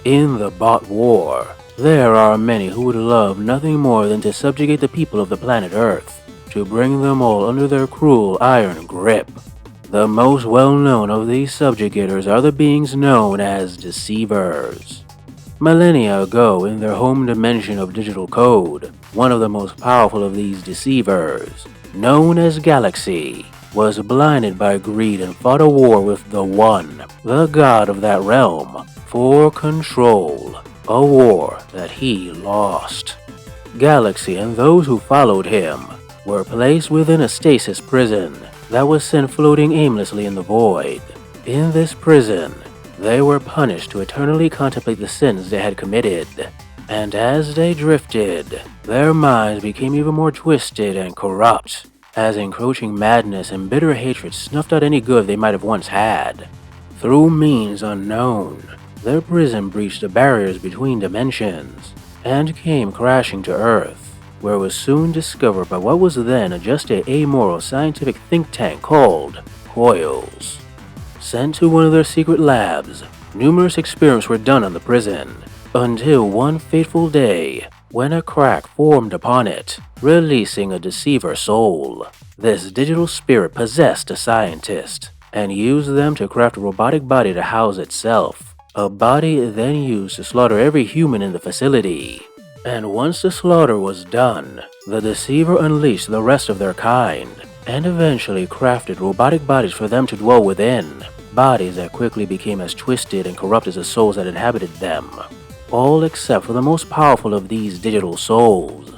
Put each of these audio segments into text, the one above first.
In the botwar, there are many who would love nothing more than to subjugate the people of the planet Earth, to bring them all under their cruel iron grip. The most well-known of these subjugators are the beings known as Deceivers. Millennia ago, in their home dimension of digital code, one of the most powerful of these Deceivers, known as Galaxy, was blinded by greed and fought a war with the One, the god of that realm, for control, a war that he lost. Galaxy and those who followed him were placed within a stasis prison that was sent floating aimlessly in the void. In this prison, they were punished to eternally contemplate the sins they had committed, and as they drifted, their minds became even more twisted and corrupt, as encroaching madness and bitter hatred snuffed out any good they might have once had. Through means unknown, their prison breached the barriers between dimensions, and came crashing to Earth, where it was soon discovered by what was then just a amoral scientific think tank called COILS. Sent to one of their secret labs, numerous experiments were done on the prison, until one fateful day, when a crack formed upon it, releasing a deceiver soul. This digital spirit possessed a scientist, and used them to craft a robotic body to house itself. A body then used to slaughter every human in the facility. And once the slaughter was done, the deceiver unleashed the rest of their kind, and eventually crafted robotic bodies for them to dwell within, bodies that quickly became as twisted and corrupt as the souls that inhabited them. All except for the most powerful of these digital souls,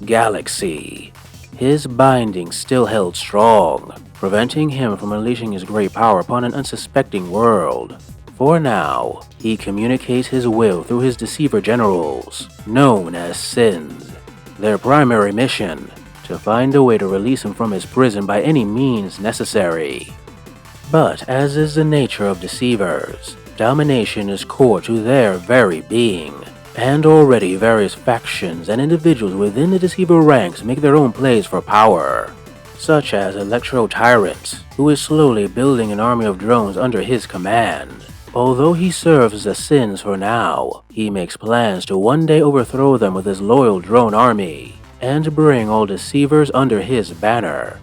Galaxy. His binding still held strong, preventing him from unleashing his great power upon an unsuspecting world. For now, he communicates his will through his deceiver generals, known as Sins. Their primary mission, to find a way to release him from his prison by any means necessary. But as is the nature of Deceivers, domination is core to their very being, and already various factions and individuals within the Deceiver ranks make their own plays for power, such as Electrotyrant, who is slowly building an army of drones under his command. Although he serves the Sins for now, he makes plans to one day overthrow them with his loyal drone army, and bring all Deceivers under his banner.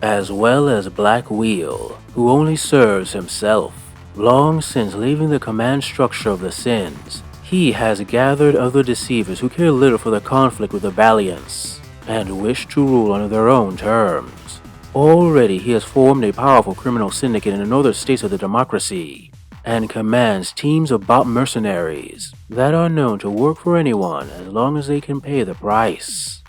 As well as Blackwheel, who only serves himself. Long since leaving the command structure of the Sins, he has gathered other Deceivers who care little for the conflict with the Valiants, and wish to rule on their own terms. Already he has formed a powerful criminal syndicate in the northern states of the democracy, and commands teams of bot mercenaries that are known to work for anyone as long as they can pay the price.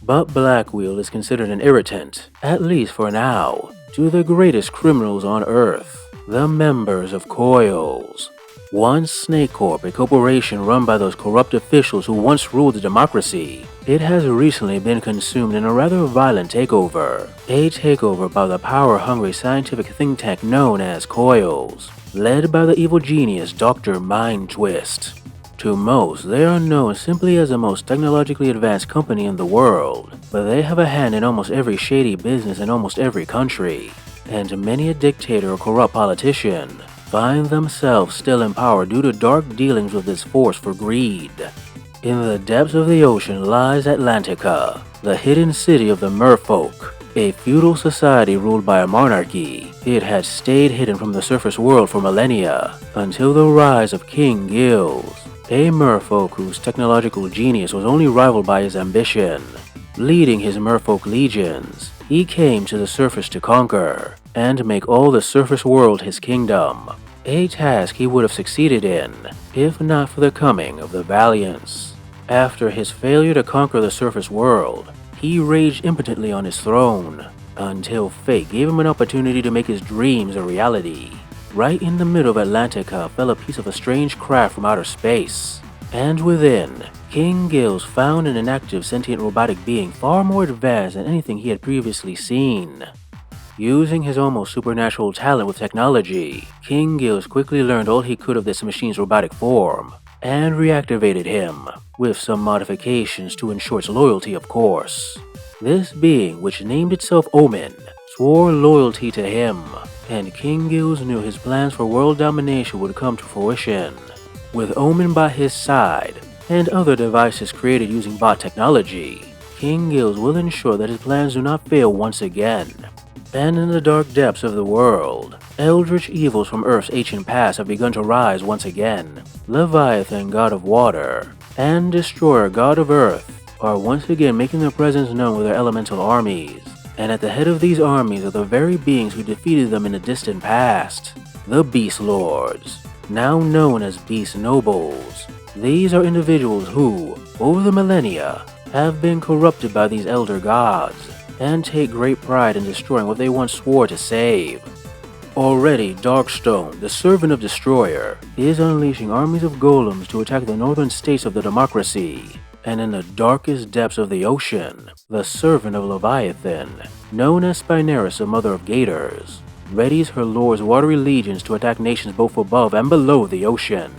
But Blackwheel is considered an irritant, at least for now, to the greatest criminals on Earth, the members of COILS. Once Snake Corp, a corporation run by those corrupt officials who once ruled the democracy, it has recently been consumed in a rather violent takeover. A takeover by the power-hungry scientific think tank known as COILS, led by the evil genius Dr. Mind Twist. To most, they are known simply as the most technologically advanced company in the world, but they have a hand in almost every shady business in almost every country, and many a dictator or corrupt politician find themselves still in power due to dark dealings with this force for greed. In the depths of the ocean lies Atlantica, the hidden city of the merfolk, a feudal society ruled by a monarchy. It had stayed hidden from the surface world for millennia, until the rise of King COILS, a merfolk whose technological genius was only rivaled by his ambition. Leading his merfolk legions, he came to the surface to conquer, and make all the surface world his kingdom, a task he would have succeeded in, if not for the coming of the Valiants. After his failure to conquer the surface world, he raged impotently on his throne, until fate gave him an opportunity to make his dreams a reality. Right in the middle of Atlantica fell a piece of a strange craft from outer space, and within, King COILS found an inactive sentient robotic being far more advanced than anything he had previously seen. Using his almost supernatural talent with technology, King COILS quickly learned all he could of this machine's robotic form, and reactivated him, with some modifications to ensure its loyalty of course. This being, which named itself Omen, swore loyalty to him, and King COILS knew his plans for world domination would come to fruition. With Omen by his side, and other devices created using bot technology, King Gills will ensure that his plans do not fail once again. And in the dark depths of the world, eldritch evils from Earth's ancient past have begun to rise once again. Leviathan, god of water, and Destroyer, god of earth, are once again making their presence known with their elemental armies. And at the head of these armies are the very beings who defeated them in the distant past, the Beast Lords, now known as Beast Nobles. These are individuals who, over the millennia, have been corrupted by these elder gods, and take great pride in destroying what they once swore to save. Already, Darkstone, the servant of Destroyer, is unleashing armies of golems to attack the northern states of the democracy. And in the darkest depths of the ocean, the servant of Leviathan, known as Spinaris, the mother of gators, readies her lord's watery legions to attack nations both above and below the ocean.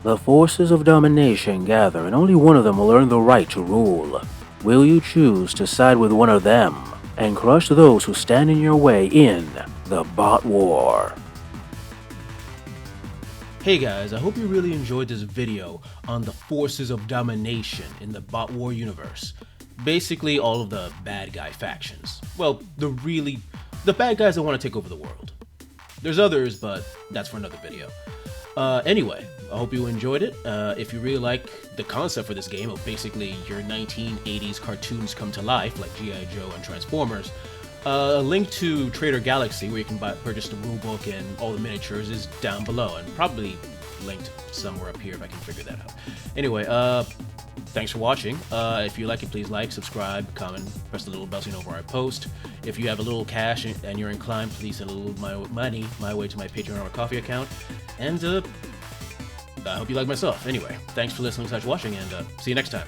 The forces of domination gather, and only one of them will earn the right to rule. Will you choose to side with one of them and crush those who stand in your way in the Bot War? Hey guys, I hope you really enjoyed this video on the forces of domination in the Bot War universe. Basically all of the bad guy factions. Well, the bad guys that want to take over the world. There's others, but that's for another video. Anyway, I hope you enjoyed it. If you really like the concept for this game of basically your 1980s cartoons come to life, like G.I. Joe and Transformers, a link to Trader Galaxy, where you can purchase the rulebook and all the miniatures, is down below, and probably linked somewhere up here if I can figure that out. Anyway, thanks for watching. If you like it, please like, subscribe, comment, press the little bell so you know where I post. If you have a little cash and you're inclined, please send a little money my way to my Patreon or Coffee account. And I hope you like myself. Anyway, thanks for listening/watching, and see you next time.